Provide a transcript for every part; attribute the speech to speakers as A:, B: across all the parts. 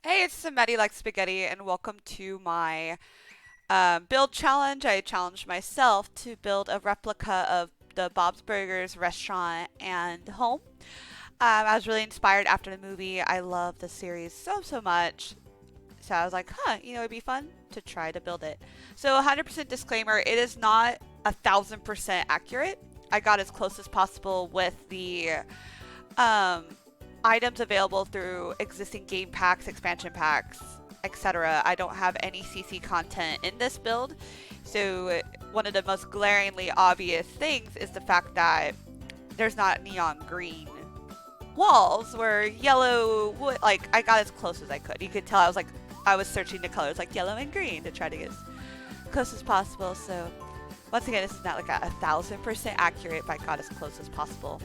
A: Hey, it's Samedi like spaghetti, and welcome to my build challenge. I challenged myself to build a replica of the Bob's Burgers restaurant and home. I was really inspired after the movie. I love the series so much. So I was like, it'd be fun to try to build it. So 100% disclaimer, it is not 1,000% accurate. I got as close as possible with the um, items available through existing game packs, expansion packs, etc. I don't have any CC content in this build. So one of the most glaringly obvious things is the fact that there's not neon green walls where yellow would, like, I got as close as I could. You could tell I was searching the colors like yellow and green to try to get as close as possible. So once again, this is not like 1,000% accurate, but I got as close as possible.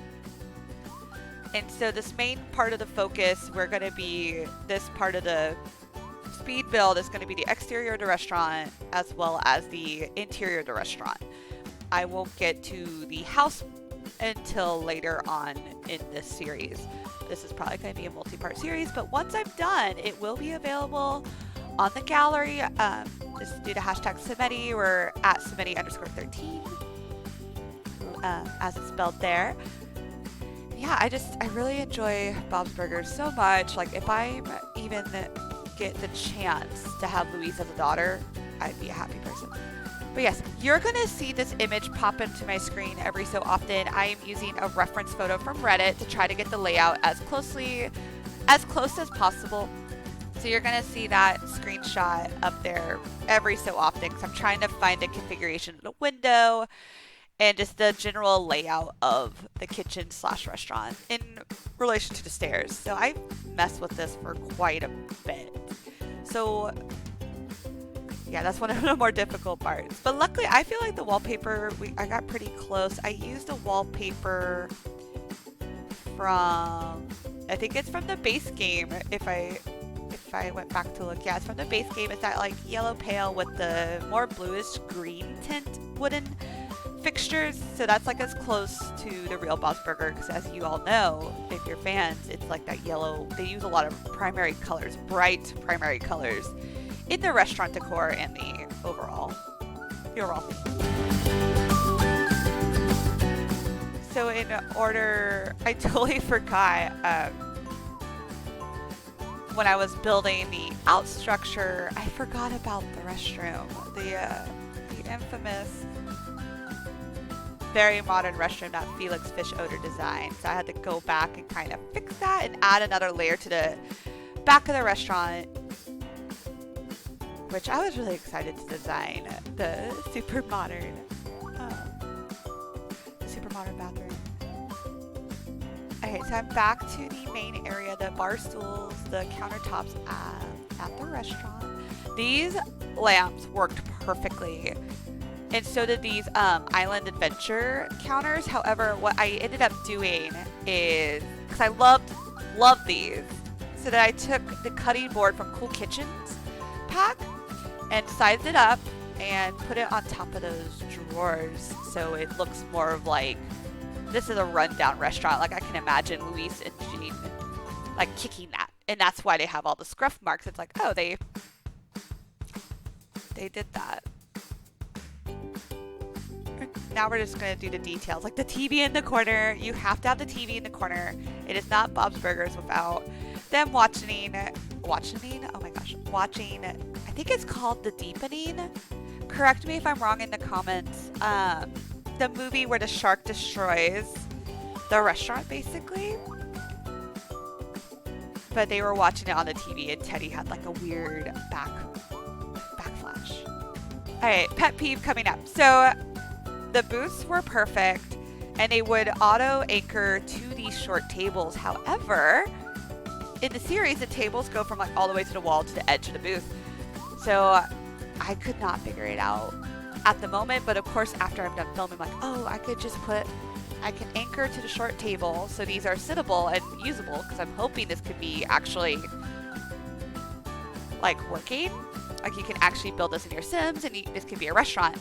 A: And so this main part of the focus, we're going to be, this part of the speed build is going to be the exterior of the restaurant as well as the interior of the restaurant. I won't get to the house until later on in this series. This is probably going to be a multi-part series, but once I'm done, it will be available on the gallery. This is due to hashtag Samedi. We're at Samedi_13, as it's spelled there. Yeah, I really enjoy Bob's Burgers so much. Like, if I even get the chance to have Louise as a daughter, I'd be a happy person. But yes, you're gonna see this image pop into my screen every so often. I am using a reference photo from Reddit to try to get the layout as close as possible. So you're gonna see that screenshot up there every so often because I'm trying to find the configuration of the window and just the general layout of the kitchen slash restaurant in relation to the stairs. So I messed with this for quite a bit. So yeah, that's one of the more difficult parts. But luckily, I feel like the wallpaper, I got pretty close. I used a wallpaper from, I think it's from the base game. If I went back to look, yeah, it's from the base game. It's that like yellow pale with the more bluish green tint wooden fixtures. So that's like as close to the real Bob's Burger, because as you all know, if you're fans, it's like that yellow. They use a lot of primary colors, bright primary colors in the restaurant decor and the overall thing. So in order, I totally forgot when I was building the out structure, I forgot about the restroom, the infamous very modern restroom that Felix Fish Odor designed. So I had to go back and kind of fix that and add another layer to the back of the restaurant, which I was really excited to design the super modern bathroom. Okay, so I'm back to the main area, the bar stools, the countertops at the restaurant. These lamps worked perfectly, and so did these Island Adventure counters. However, what I ended up doing is, because I loved these, so that I took the cutting board from Cool Kitchens pack and sized it up and put it on top of those drawers, so it looks more of like this is a rundown restaurant. Like I can imagine Luis and Jean like kicking that, and that's why they have all the scruff marks. It's like, oh, they did that. Now we're just gonna do the details, like the TV in the corner. You have to have the TV in the corner. It is not Bob's Burgers without them watching. Oh my gosh, watching. I think it's called The Deepening. Correct me if I'm wrong in the comments. The movie where the shark destroys the restaurant, basically. But they were watching it on the TV, and Teddy had like a weird backflash. All right, pet peeve coming up. So the booths were perfect, and they would auto anchor to these short tables. However, in the series, the tables go from like all the way to the wall to the edge of the booth. So I could not figure it out at the moment, but of course after I'm done filming, I'm like, oh, I can anchor to the short table, so these are sittable and usable, because I'm hoping this could be actually like working, like you can actually build this in your Sims and this could be a restaurant.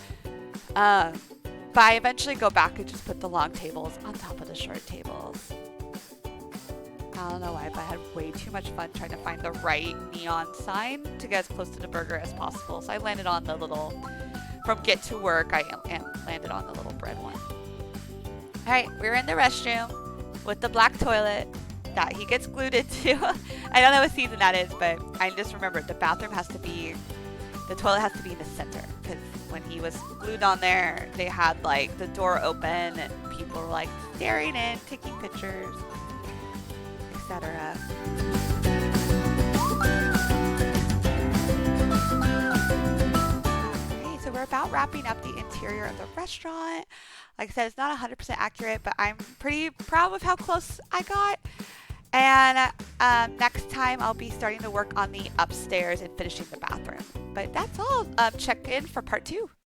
A: But I eventually go back and just put the long tables on top of the short tables. I don't know why, but I had way too much fun trying to find the right neon sign to get as close to the burger as possible. So I landed on the little, from get to work, I landed on the little bread one. All right, we're in the restroom with the black toilet that he gets glued into. I don't know what season that is, but I just remember the bathroom has to be, the toilet has to be in the center, because when he was glued on there, they had like the door open and people were like staring in, taking pictures, etc. Okay, so we're about wrapping up the interior of the restaurant. Like I said, it's not 100% accurate, but I'm pretty proud of how close I got. And next time I'll be starting to work on the upstairs and finishing the bathroom. But that's all. Check in for part 2.